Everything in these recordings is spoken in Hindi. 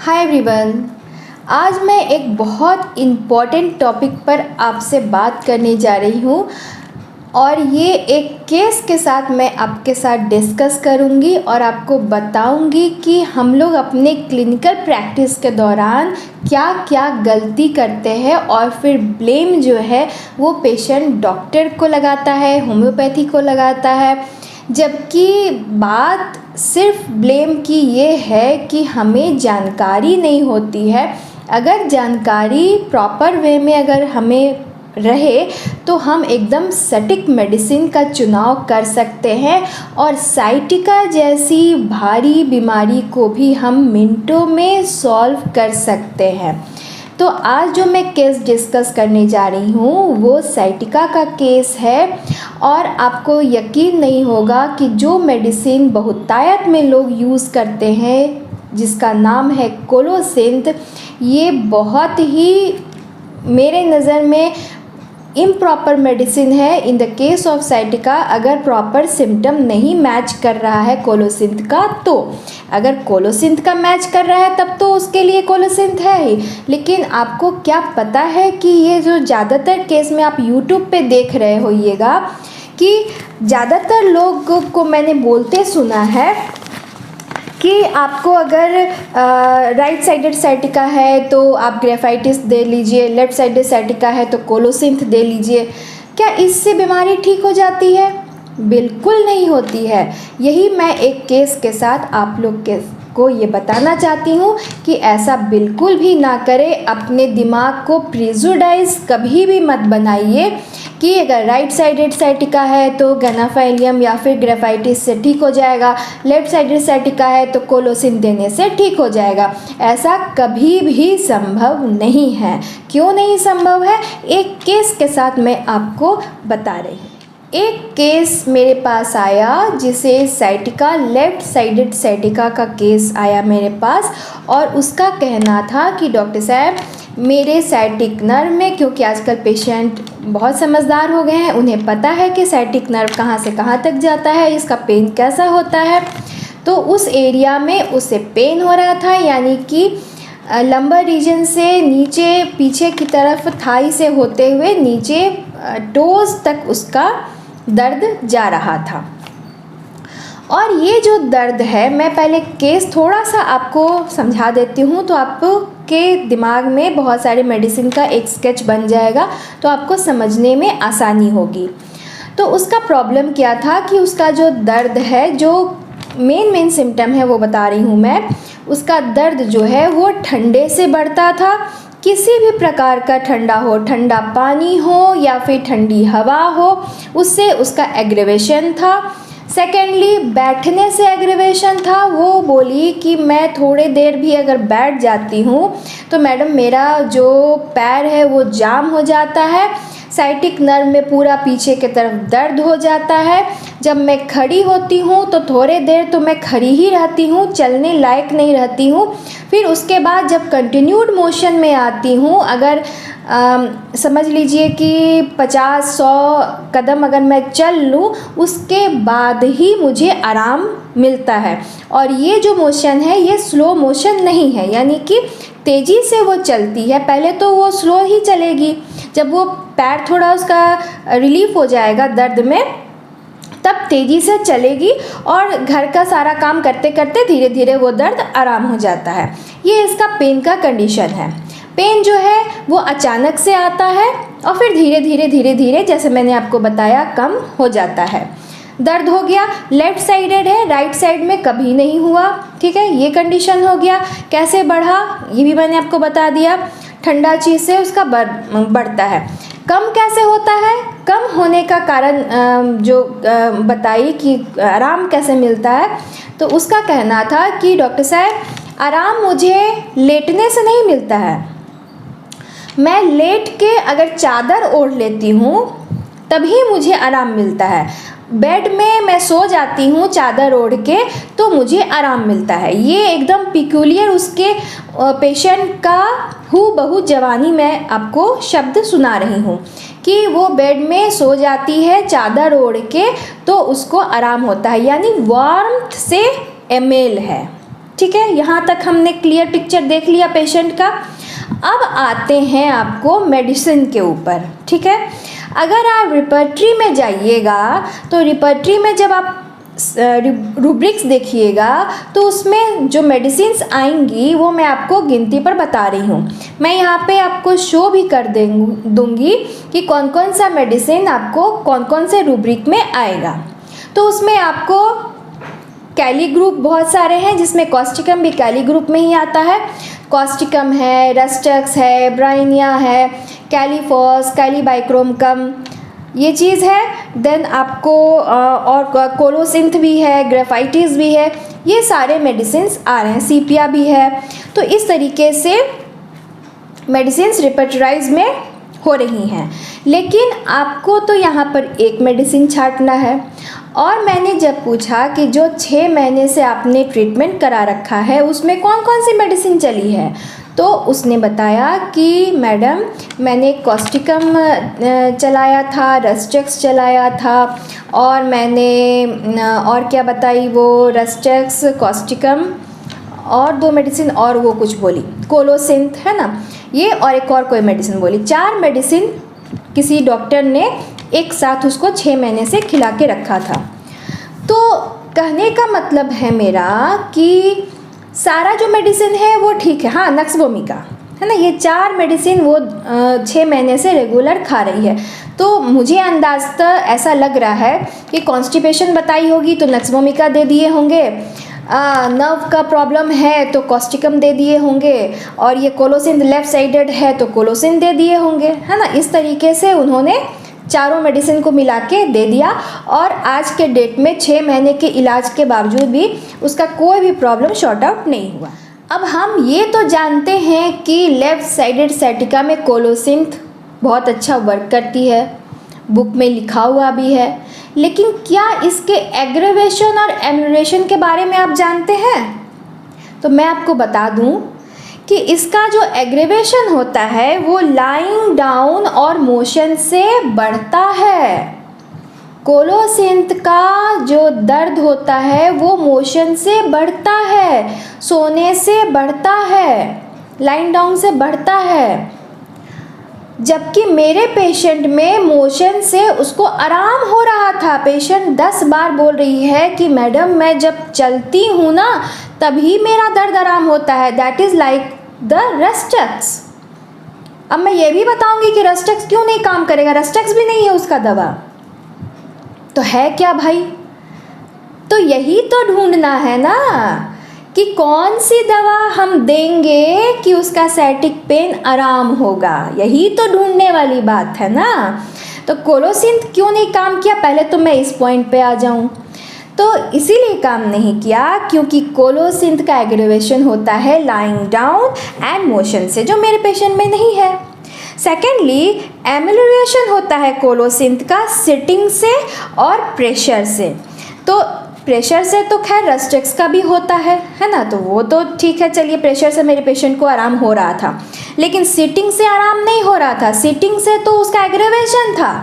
Hi everyone. आज मैं एक बहुत इम्पॉर्टेंट टॉपिक पर आपसे बात करने जा रही हूँ और ये एक केस के साथ मैं आपके साथ डिस्कस करूँगी और आपको बताऊँगी कि हम लोग अपने क्लिनिकल प्रैक्टिस के दौरान क्या क्या गलती करते हैं और फिर ब्लेम जो है वो पेशेंट डॉक्टर को लगाता है, होम्योपैथी को लगाता है, जबकि बात सिर्फ ब्लेम की ये है कि हमें जानकारी नहीं होती है। अगर जानकारी प्रॉपर वे में अगर हमें रहे तो हम एकदम सटीक मेडिसिन का चुनाव कर सकते हैं और साइटिका जैसी भारी बीमारी को भी हम मिनटों में सॉल्व कर सकते हैं। तो आज जो मैं केस डिस्कस करने जा रही हूँ वो साइटिका का केस है और आपको यकीन नहीं होगा कि जो मेडिसिन बहुतायत में लोग यूज़ करते हैं जिसका नाम है कोलोसिंथ, ये बहुत ही मेरे नज़र में इम्प्रॉपर मेडिसिन है in the case of sciatica. अगर प्रॉपर सिम्टम नहीं मैच कर रहा है कोलोसिंथ का, तो अगर कोलोसिंथ का मैच कर रहा है तब तो उसके लिए कोलोसिंथ है ही। लेकिन आपको क्या पता है कि ये जो ज़्यादातर केस में आप यूट्यूब पे देख रहे होइएगा कि ज़्यादातर लोगों को मैंने बोलते सुना है कि आपको अगर राइट साइडेड साइटिका है तो आप ग्रेफाइटिस दे लीजिए, लेफ़्ट साइडेड साइटिका है तो कोलोसिंथ दे लीजिए। क्या इससे बीमारी ठीक हो जाती है? बिल्कुल नहीं होती है। यही मैं एक केस के साथ आप लोग को ये बताना चाहती हूँ कि ऐसा बिल्कुल भी ना करें। अपने दिमाग को प्रिजुडाइज कभी भी मत बनाइए कि अगर राइट साइडेड साइटिका है तो गैनाफाइलियम या फिर ग्रेफाइटिस से ठीक हो जाएगा, लेफ़्ट साइडेड साइटिका है तो कोलोसिंथ देने से ठीक हो जाएगा। ऐसा कभी भी संभव नहीं है। क्यों नहीं संभव है? एक केस के साथ मैं आपको बता रही हूँ। एक केस मेरे पास आया जिसे साइटिका, लेफ़्ट साइडेड साइटिका का केस आया मेरे पास और उसका कहना था कि डॉक्टर साहब मेरे साइटिक नर्व में, क्योंकि आजकल पेशेंट बहुत समझदार हो गए हैं, उन्हें पता है कि साइटिक नर्व कहाँ से कहाँ तक जाता है, इसका पेन कैसा होता है। तो उस एरिया में उसे पेन हो रहा था, यानी कि लंबर रीजन से नीचे पीछे की तरफ थाई से होते हुए नीचे टोज तक उसका दर्द जा रहा था। और ये जो दर्द है, मैं पहले केस थोड़ा सा आपको समझा देती हूँ तो आपके दिमाग में बहुत सारे मेडिसिन का एक स्केच बन जाएगा, तो आपको समझने में आसानी होगी। तो उसका प्रॉब्लम क्या था कि उसका जो दर्द है, जो मेन सिम्टम है वो बता रही हूँ मैं। उसका दर्द जो है वो ठंडे से बढ़ता था, किसी भी प्रकार का ठंडा हो, ठंडा पानी हो या फिर ठंडी हवा हो, उससे उसका एग्रेवेशन था। सेकेंडली बैठने से एग्रेवेशन था। वो बोली कि मैं थोड़े देर भी अगर बैठ जाती हूँ तो मैडम मेरा जो पैर है वो जाम हो जाता है, साइटिक नर्व में पूरा पीछे की तरफ दर्द हो जाता है। जब मैं खड़ी होती हूँ तो थोड़े देर तो मैं खड़ी ही रहती हूँ, चलने लायक नहीं रहती हूँ। फिर उसके बाद जब कंटिन्यूड मोशन में आती हूँ, अगर समझ लीजिए कि 50-100 कदम अगर मैं चल लूँ, उसके बाद ही मुझे आराम मिलता है। और ये जो मोशन है ये स्लो मोशन नहीं है, यानी कि तेज़ी से वो चलती है। पहले तो वो स्लो ही चलेगी, जब वो पैर थोड़ा उसका रिलीफ हो जाएगा दर्द में तब तेज़ी से चलेगी और घर का सारा काम करते करते धीरे धीरे वो दर्द आराम हो जाता है। ये इसका पेन का कंडीशन है। पेन जो है वो अचानक से आता है और फिर धीरे धीरे जैसे मैंने आपको बताया कम हो जाता है। दर्द हो गया, लेफ़्ट साइडेड है, राइट साइड में कभी नहीं हुआ, ठीक है। ये कंडीशन हो गया। कैसे बढ़ा ये भी मैंने आपको बता दिया, ठंडा चीज़ से उसका बढ़ता है। कम कैसे होता है? कम होने का कारण जो बताई कि आराम कैसे मिलता है, तो उसका कहना था कि डॉक्टर साहब आराम मुझे लेटने से नहीं मिलता है। मैं लेट के अगर चादर ओढ़ लेती हूँ तभी मुझे आराम मिलता है। बेड में मैं सो जाती हूँ चादर ओढ़ के तो मुझे आराम मिलता है। ये एकदम पिक्यूलियर उसके पेशेंट का हूबहू जवानी में आपको शब्द सुना रही हूँ कि वो बेड में सो जाती है चादर ओढ़ के तो उसको आराम होता है, यानी वार्मथ से एमेल है। ठीक है, यहाँ तक हमने क्लियर पिक्चर देख लिया पेशेंट का। अब आते हैं आपको मेडिसिन के ऊपर, ठीक है। अगर आप रिपर्टरी में जाइएगा तो रिपर्टरी में जब आप रूब्रिक्स देखिएगा तो उसमें जो मेडिसिन्स आएंगी वो मैं आपको गिनती पर बता रही हूँ। मैं यहाँ पे आपको शो भी कर दूँगी कि कौन कौन सा मेडिसिन आपको कौन कौन से रूब्रिक में आएगा। तो उसमें आपको कैली ग्रुप बहुत सारे हैं, जिसमें कॉस्टिकम भी कैली ग्रुप में ही आता है। कॉस्टिकम है, रस्टक्स है, ब्राइनिया है, कैलीफॉस, कैलीबाइक्रोमकम, ये चीज़ है। देन आपको और कोलोसिंथ भी है, ग्रेफाइटिस भी है, ये सारे मेडिसिन्स आ रहे हैं, सीपिया भी है। तो इस तरीके से मेडिसिन्स रिपर्टराइज में हो रही हैं। लेकिन आपको तो यहाँ पर एक मेडिसिन छांटना है। और मैंने जब पूछा कि जो 6 महीने से आपने ट्रीटमेंट करा रखा है उसमें कौन कौन सी मेडिसिन चली है, तो उसने बताया कि मैडम मैंने कॉस्टिकम चलाया था, रस्टक्स चलाया था, और मैंने और क्या बताई वो, रस्टक्स, कॉस्टिकम और 2 मेडिसिन और वो कुछ बोली, कोलोसिंथ है ना ये, और एक और कोई मेडिसिन बोली। 4 मेडिसिन किसी डॉक्टर ने एक साथ उसको 6 महीने से खिला के रखा था। तो कहने का मतलब है मेरा कि सारा जो मेडिसिन है वो ठीक है। हाँ, नक्सवोमिका है ना, ये 4 मेडिसिन वो 6 महीने से रेगुलर खा रही है। तो मुझे अंदाज़तः ऐसा लग रहा है कि कॉन्स्टिपेशन बताई होगी तो नक्सवोमिका दे दिए होंगे, नर्व का प्रॉब्लम है तो कॉस्टिकम दे दिए होंगे, और ये कोलोसिंथ लेफ़्ट साइडेड है तो कोलोसिन दे दिए होंगे, है ना। इस तरीके से उन्होंने चारों मेडिसिन को मिला के दे दिया, और आज के डेट में 6 महीने के इलाज के बावजूद भी उसका कोई भी प्रॉब्लम शॉर्ट आउट नहीं हुआ। अब हम ये तो जानते हैं कि लेफ़्ट साइडेड साइटिका में कोलोसिंथ बहुत अच्छा वर्क करती है, बुक में लिखा हुआ भी है, लेकिन क्या इसके एग्रेवेशन और एम्यूरेशन के बारे में आप जानते हैं? तो मैं आपको बता दूं कि इसका जो एग्रेवेशन होता है वो लाइंग डाउन और मोशन से बढ़ता है। कोलोसिंथ का जो दर्द होता है वो मोशन से बढ़ता है, सोने से बढ़ता है, लाइंग डाउन से बढ़ता है। जबकि मेरे पेशेंट में मोशन से उसको आराम हो रहा था। पेशेंट 10 बार बोल रही है कि मैडम मैं जब चलती हूँ ना तभी मेरा दर्द आराम होता है, that is like the Rhus tox. अब मैं ये भी बताऊंगी कि रस्टक्स क्यों नहीं काम करेगा, रस्टक्स भी नहीं है उसका दवा, तो है क्या भाई? तो यही तो ढूंढना है ना कि कौन सी दवा हम देंगे कि उसका साइटिक पेन आराम होगा, यही तो ढूंढने वाली बात है ना। तो कोलोसिंथ क्यों नहीं काम किया, पहले तो मैं इस पॉइंट पे आ जाऊं। तो इसीलिए काम नहीं किया क्योंकि कोलोसिंथ का एग्रेवेशन होता है लाइंग डाउन एंड मोशन से, जो मेरे पेशेंट में नहीं है। सेकेंडली, एमेलियोरेशन होता है कोलोसिंथ का सिटिंग से और प्रेशर से। तो प्रेशर से तो खैर रस्टक्स का भी होता है ना, तो वो तो ठीक है, चलिए प्रेशर से मेरे पेशेंट को आराम हो रहा था, लेकिन सीटिंग से आराम नहीं हो रहा था। सीटिंग से तो उसका एग्रेवेशन था।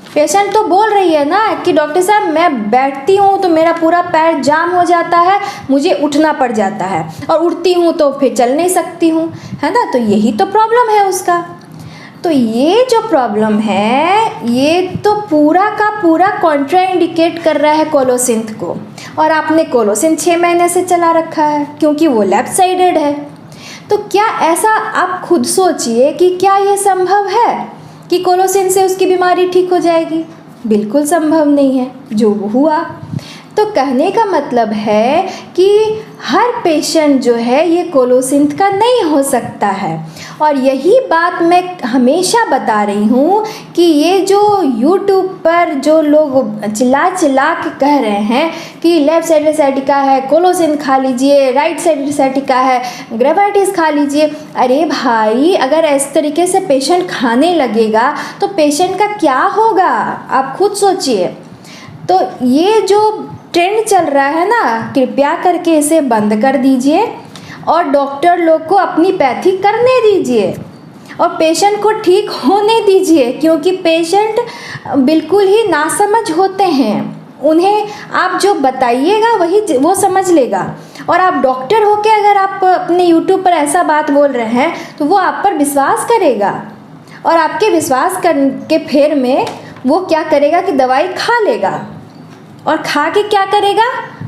पेशेंट तो बोल रही है ना कि डॉक्टर साहब मैं बैठती हूँ तो मेरा पूरा पैर जाम हो जाता है, मुझे उठना पड़ जाता है, और उठती हूँ तो फिर चल नहीं सकती हूँ, है ना। तो यही तो प्रॉब्लम है उसका। तो ये जो प्रॉब्लम है ये तो पूरा का पूरा कॉन्ट्राइंडिकेट कर रहा है कोलोसिंथ को, और आपने कोलोसिंथ 6 महीने से चला रखा है क्योंकि वो लेफ्ट साइडेड है। तो क्या ऐसा आप खुद सोचिए कि क्या ये संभव है कि कोलोसिंथ से उसकी बीमारी ठीक हो जाएगी? बिल्कुल संभव नहीं है जो हुआ। तो कहने का मतलब है कि हर पेशेंट जो है ये कोलोसिंथ का नहीं हो सकता है, और यही बात मैं हमेशा बता रही हूँ कि ये जो YouTube पर जो लोग चिल्ला चिल्ला के कह रहे हैं कि लेफ़्ट साइडेड साइटिका है, कोलोसिंथ खा लीजिए, राइट साइडेड साइटिका है, ग्रेफाइटिस खा लीजिए। अरे भाई, अगर इस तरीके से पेशेंट खाने लगेगा तो पेशेंट का क्या होगा, आप खुद सोचिए। तो ये जो ट्रेंड चल रहा है ना, कृपया करके इसे बंद कर दीजिए और डॉक्टर लोग को अपनी पैथी करने दीजिए और पेशेंट को ठीक होने दीजिए, क्योंकि पेशेंट बिल्कुल ही नासमझ होते हैं। उन्हें आप जो बताइएगा वो समझ लेगा। और आप डॉक्टर होके अगर आप अपने यूट्यूब पर ऐसा बात बोल रहे हैं तो वो आप पर विश्वास करेगा, और आपके विश्वास के फेर में वो क्या करेगा कि दवाई खा लेगा, और खा के क्या करेगा,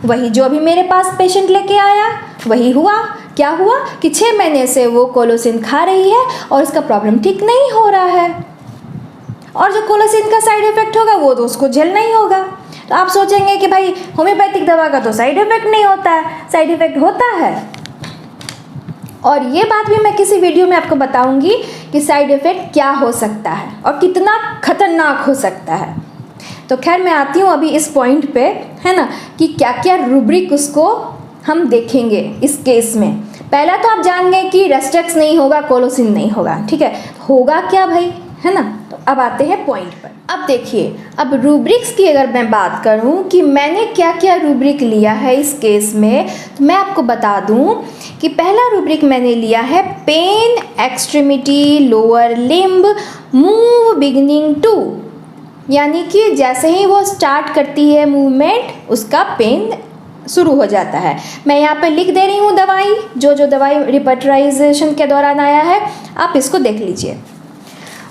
वही जो अभी मेरे पास पेशेंट लेके आया वही हुआ। क्या हुआ कि 6 महीने से वो कोलोसिन खा रही है और उसका प्रॉब्लम ठीक नहीं हो रहा है, और जो कोलोसिन का साइड इफ़ेक्ट होगा वो तो उसको झेलना ही होगा। तो आप सोचेंगे कि भाई होम्योपैथिक दवा का तो साइड इफ़ेक्ट नहीं होता है, साइड इफ़ेक्ट होता है, और ये बात भी मैं किसी वीडियो में आपको बताऊंगी कि साइड इफ़ेक्ट क्या हो सकता है और कितना खतरनाक हो सकता है। तो खैर मैं आती हूँ अभी इस पॉइंट पे, है ना, कि क्या क्या रूब्रिक उसको हम देखेंगे इस केस में। पहला तो आप जान गए कि रेस्ट्रिक्स नहीं होगा, कोलोसिन नहीं होगा, ठीक है, होगा क्या भाई, है ना। तो अब आते हैं पॉइंट पर। अब देखिए, अब रूब्रिक्स की अगर मैं बात करूं कि मैंने क्या क्या रूब्रिक लिया है इस केस में, तो मैं आपको बता दूं कि पहला रूब्रिक मैंने लिया है pain extremity lower limb move beginning two, यानी कि जैसे ही वो स्टार्ट करती है मूवमेंट उसका पेन शुरू हो जाता है। मैं यहाँ पे लिख दे रही हूँ दवाई, जो दवाई रिपर्टराइजेशन के दौरान आया है, आप इसको देख लीजिए।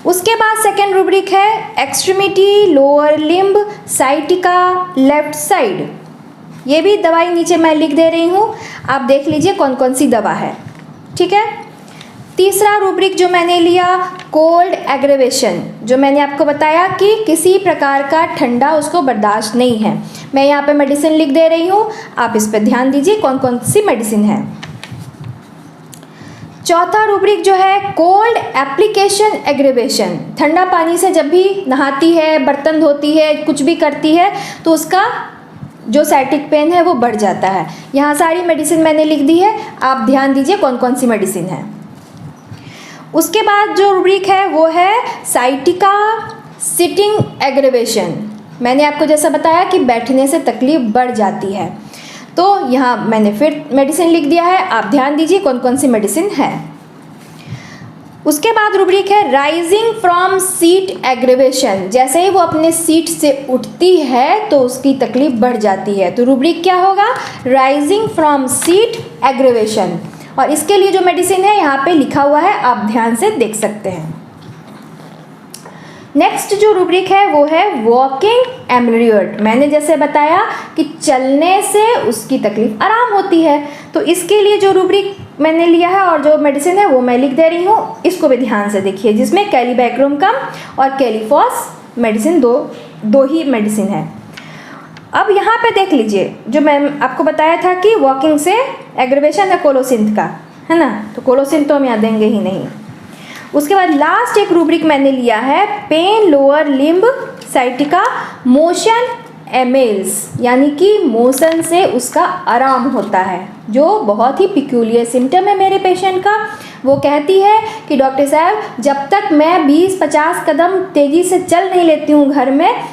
उसके बाद सेकेंड रूब्रिक है extremity lower limb sciatica left side, ये भी दवाई नीचे मैं लिख दे रही हूँ, आप देख लीजिए कौन कौन सी दवा है, ठीक है। तीसरा रूब्रिक जो मैंने लिया कोल्ड एग्रेवेशन, जो मैंने आपको बताया कि किसी प्रकार का ठंडा उसको बर्दाश्त नहीं है। मैं यहाँ पे मेडिसिन लिख दे रही हूँ, आप इस पर ध्यान दीजिए कौन कौन सी मेडिसिन है। चौथा रूब्रिक जो है कोल्ड एप्लीकेशन एग्रेवेशन, ठंडा पानी से जब भी नहाती है, बर्तन धोती है, कुछ भी करती है तो उसका जो साइटिक पेन है वो बढ़ जाता है। यहाँ सारी मेडिसिन मैंने लिख दी है, आप ध्यान दीजिए कौन कौन सी मेडिसिन है। उसके बाद जो रूब्रिक है वो है साइटिका सिटिंग एग्रेवेशन, मैंने आपको जैसा बताया कि बैठने से तकलीफ बढ़ जाती है, तो यहाँ मैंने फिर मेडिसिन लिख दिया है, आप ध्यान दीजिए कौन कौन सी मेडिसिन है। उसके बाद रूब्रिक है राइजिंग फ्रॉम सीट एग्रेवेशन, जैसे ही वो अपने सीट से उठती है तो उसकी तकलीफ बढ़ जाती है, तो रूब्रिक क्या होगा राइजिंग फ्रॉम सीट एग्रेवेशन, और इसके लिए जो मेडिसिन है यहाँ पे लिखा हुआ है, आप ध्यान से देख सकते हैं। नेक्स्ट जो रूब्रिक है वो है वॉकिंग एमरियट, मैंने जैसे बताया कि चलने से उसकी तकलीफ आराम होती है, तो इसके लिए जो रूब्रिक मैंने लिया है और जो मेडिसिन है वो मैं लिख दे रही हूँ, इसको भी ध्यान से देखिए, जिसमें कैलिबैक्रोमकम और कैलिफॉस मेडिसिन दो ही मेडिसिन है। अब यहाँ पे देख लीजिए, जो मैं आपको बताया था कि वॉकिंग से एग्रेवेशन है कोलोसिन का, है ना, तो कोलोसिन तो हम यहाँ देंगे ही नहीं। उसके बाद लास्ट एक रूब्रिक मैंने लिया है pain lower limb sciatica motion amels, यानी कि मोशन से उसका आराम होता है, जो बहुत ही पिक्यूलियर सिम्टम है मेरे पेशेंट का। वो कहती है कि डॉक्टर साहब जब तक मैं 20-50 कदम तेज़ी से चल नहीं लेती हूँ घर में,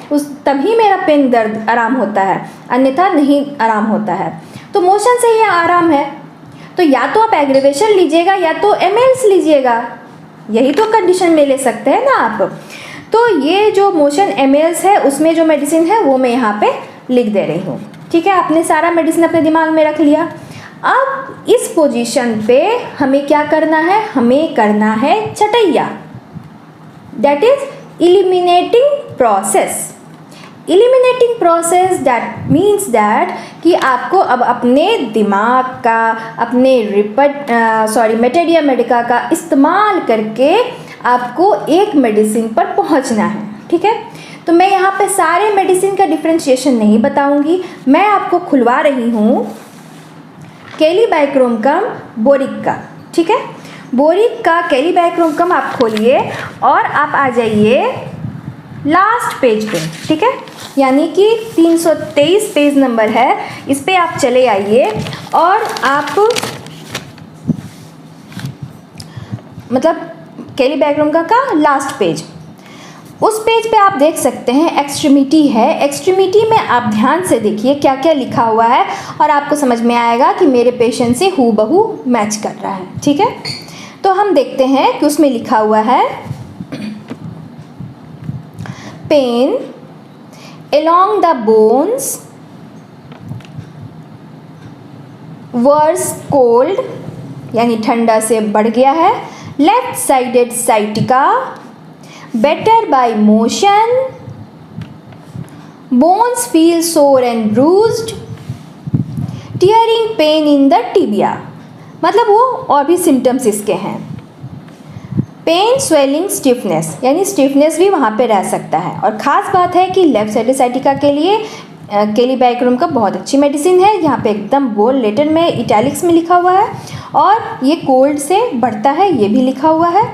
तभी मेरा पेन दर्द आराम होता है, अन्यथा नहीं आराम होता है। तो मोशन से ही आराम है, तो या तो आप एग्रेवेशन लीजिएगा या तो एमेल्स लीजिएगा, यही तो कंडीशन में ले सकते हैं ना आप। तो ये जो मोशन एमेल्स है उसमें जो मेडिसिन है वो मैं यहाँ पे लिख दे रही हूँ, ठीक है। आपने सारा मेडिसिन अपने दिमाग में रख लिया। अब इस पोजीशन पे हमें क्या करना है, हमें करना है छटैया, that is eliminating process. Eliminating process that means that कि आपको अब अपने दिमाग का, अपने मेटेरिया मेडिका का इस्तेमाल करके आपको एक मेडिसिन पर पहुंचना है, ठीक है। तो मैं यहाँ पे सारे मेडिसिन का डिफ्रेंशिएशन नहीं बताऊंगी, मैं आपको खुलवा रही हूँ कैलिबैक्रोमकम बोरिक का, ठीक है। बोरिक का कैलिबैक्रोमकम आप खोलिए और आप आ जाइए लास्ट पेज पे, ठीक है, यानी कि 323 पेज नंबर है, इस पे आप चले आइए और आप मतलब कैलिबैक्रोमकम का लास्ट पेज, उस पेज पे आप देख सकते हैं एक्सट्रीमिटी है। एक्सट्रीमिटी में आप ध्यान से देखिए क्या क्या लिखा हुआ है और आपको समझ में आएगा कि मेरे पेशेंट से हूबहू मैच कर रहा है, ठीक है। तो हम देखते हैं कि उसमें लिखा हुआ है pain along the bones worse cold यानी ठंडा से बढ़ गया है, left sided sciatica, better by motion, bones feel sore and bruised, tearing pain in the tibia. मतलब वो और भी सिम्टम्स इसके हैं। पेन, स्वेलिंग, स्टिफनेस यानी स्टिफनेस भी वहाँ पे रह सकता है। और ख़ास बात है कि लेफ्ट साइडेड साइटिका के लिए केलीबैक्टरम का बहुत अच्छी मेडिसिन है। यहाँ पे एकदम बोल्ड लेटर में इटैलिक्स में लिखा हुआ है, और ये कोल्ड से बढ़ता है ये भी लिखा हुआ है।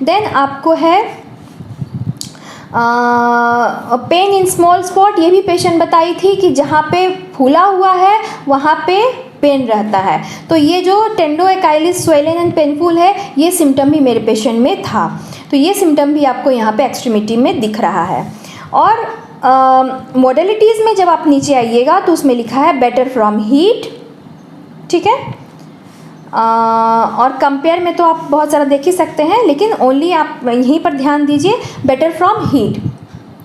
देन आपको है पेन इन स्मॉल स्पॉट, ये भी पेशेंट बताई थी कि जहाँ पे फूला हुआ है वहाँ पे पेन रहता है। तो ये जो टेंडोएकाइलिस स्वेलन एंड पेनफुल है, ये सिम्टम भी मेरे पेशेंट में था। तो ये सिम्टम भी आपको यहाँ पे एक्सट्रीमिटी में दिख रहा है। और मॉडलिटीज़ में जब आप नीचे आइएगा तो उसमें लिखा है बेटर फ्रॉम हीट, ठीक है। और कंपेयर में तो आप बहुत सारा देख ही सकते हैं, लेकिन ओनली आप यहीं पर ध्यान दीजिए, बेटर फ्रॉम हीट,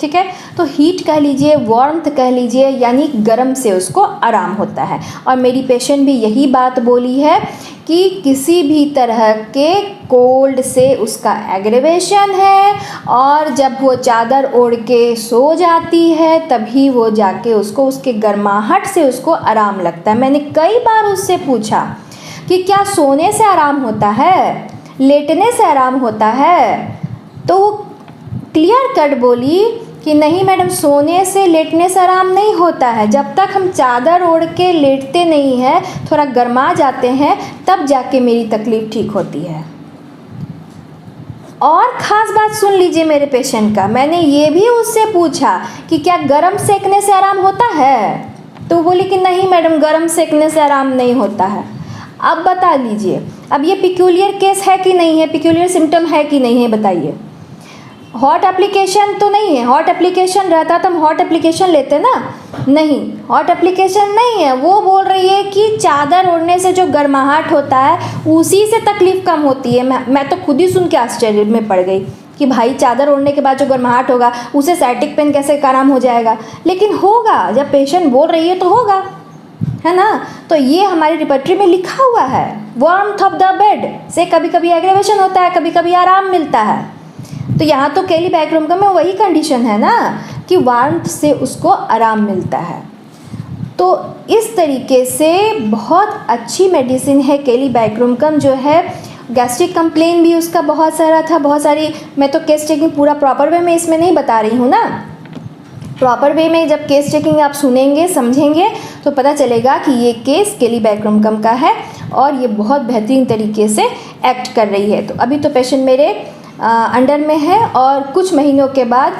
ठीक है। तो हीट कह लीजिए, वार्मथ कह लीजिए, यानी गर्म से उसको आराम होता है। और मेरी पेशेंट भी यही बात बोली है कि किसी भी तरह के कोल्ड से उसका एग्रेवेशन है, और जब वो चादर ओढ़ के सो जाती है तभी वो जाके उसको उसके गर्माहट से उसको आराम लगता है। मैंने कई बार उससे पूछा कि क्या सोने से आराम होता है, लेटने से आराम होता है, तो वो क्लियर कट बोली कि नहीं मैडम, सोने से लेटने से आराम नहीं होता है। जब तक हम चादर ओढ़ के लेटते नहीं हैं, थोड़ा गर्मा जाते हैं, तब जाके मेरी तकलीफ़ ठीक होती है। और ख़ास बात सुन लीजिए मेरे पेशेंट का, मैंने ये भी उससे पूछा कि क्या गरम सेकने से आराम होता है, तो बोली कि नहीं मैडम, गरम सेकने से आराम नहीं होता है। अब बता लीजिए, अब ये पिक्यूलियर केस है कि नहीं है, पिक्यूलियर सिम्टम है कि नहीं है, बताइए। हॉट एप्लीकेशन तो नहीं है, हॉट एप्लीकेशन रहता तो हम हॉट एप्लीकेशन लेते ना, नहीं, हॉट एप्लीकेशन नहीं है। वो बोल रही है कि चादर ओढ़ने से जो गर्माहट होता है उसी से तकलीफ़ कम होती है। मैं तो खुद ही सुन के आश्चर्य में पड़ गई कि भाई चादर ओढ़ने के बाद जो गर्माहट होगा उसे साइटिक पेन कैसे आराम हो जाएगा, लेकिन होगा, जब पेशेंट बोल रही है तो होगा, है ना। तो ये हमारी रिपर्टरी में लिखा हुआ है, वार्मथ ऑफ द बेड से कभी कभी एग्रेवेशन होता है, कभी कभी आराम मिलता है। तो यहाँ तो केलीबैक्टरम का में वही कंडीशन है ना कि वार्मथ से उसको आराम मिलता है। तो इस तरीके से बहुत अच्छी मेडिसिन है केलीबैक्टरम जो है। गैस्ट्रिक कंप्लेन भी उसका बहुत सारा था, बहुत सारी। मैं तो केस टेकिंग पूरा प्रॉपर वे में इसमें नहीं बता रही हूँ ना। प्रॉपर वे में जब केस टेकिंग आप सुनेंगे, समझेंगे, तो पता चलेगा कि ये केस केलीबैक्टरम का है और ये बहुत बेहतरीन तरीके से एक्ट कर रही है। तो अभी तो पेशेंट मेरे अंडर में है, और कुछ महीनों के बाद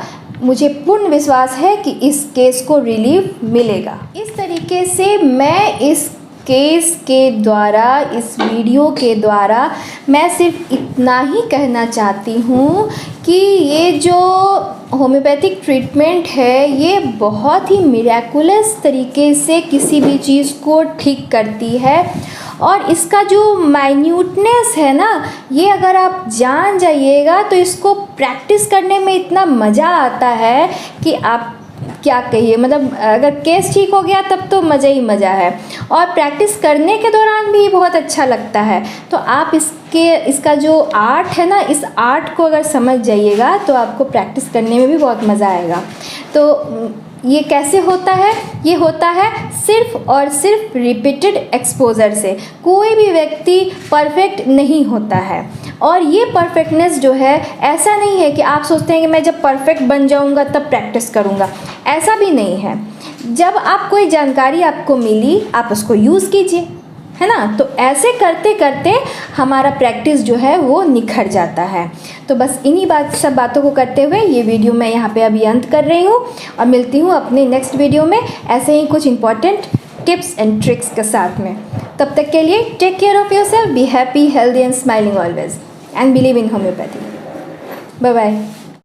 मुझे पूर्ण विश्वास है कि इस केस को रिलीफ मिलेगा। इस तरीके से मैं इस केस के द्वारा, इस वीडियो के द्वारा मैं सिर्फ इतना ही कहना चाहती हूँ कि ये जो होम्योपैथिक ट्रीटमेंट है ये बहुत ही मिरेकुलस तरीके से किसी भी चीज़ को ठीक करती है। और इसका जो माइन्यूटनेस है ना, ये अगर आप जान जाइएगा तो इसको प्रैक्टिस करने में इतना मज़ा आता है कि आप क्या कहिए। मतलब अगर केस ठीक हो गया तब तो मज़ा ही मज़ा है, और प्रैक्टिस करने के दौरान भी बहुत अच्छा लगता है। तो आप इसका जो आर्ट है ना, इस आर्ट को अगर समझ जाइएगा तो आपको प्रैक्टिस करने में भी बहुत मज़ा आएगा। तो ये कैसे होता है? ये होता है सिर्फ और सिर्फ रिपीटेड एक्सपोजर से। कोई भी व्यक्ति परफेक्ट नहीं होता है, और ये परफेक्टनेस जो है, ऐसा नहीं है कि आप सोचते हैं कि मैं जब परफेक्ट बन जाऊंगा तब प्रैक्टिस करूंगा, ऐसा भी नहीं है। जब आप कोई जानकारी आपको मिली, आप उसको यूज़ कीजिए, है ना। तो ऐसे करते करते हमारा प्रैक्टिस जो है वो निखर जाता है। तो बस इन्हीं सब बातों को करते हुए ये वीडियो मैं यहाँ पे अभी अंत कर रही हूँ, और मिलती हूँ अपने नेक्स्ट वीडियो में ऐसे ही कुछ इंपॉर्टेंट टिप्स एंड ट्रिक्स के साथ में। तब तक के लिए take care of yourself, be happy, healthy and smiling always, and believe in homeopathy. Bye bye.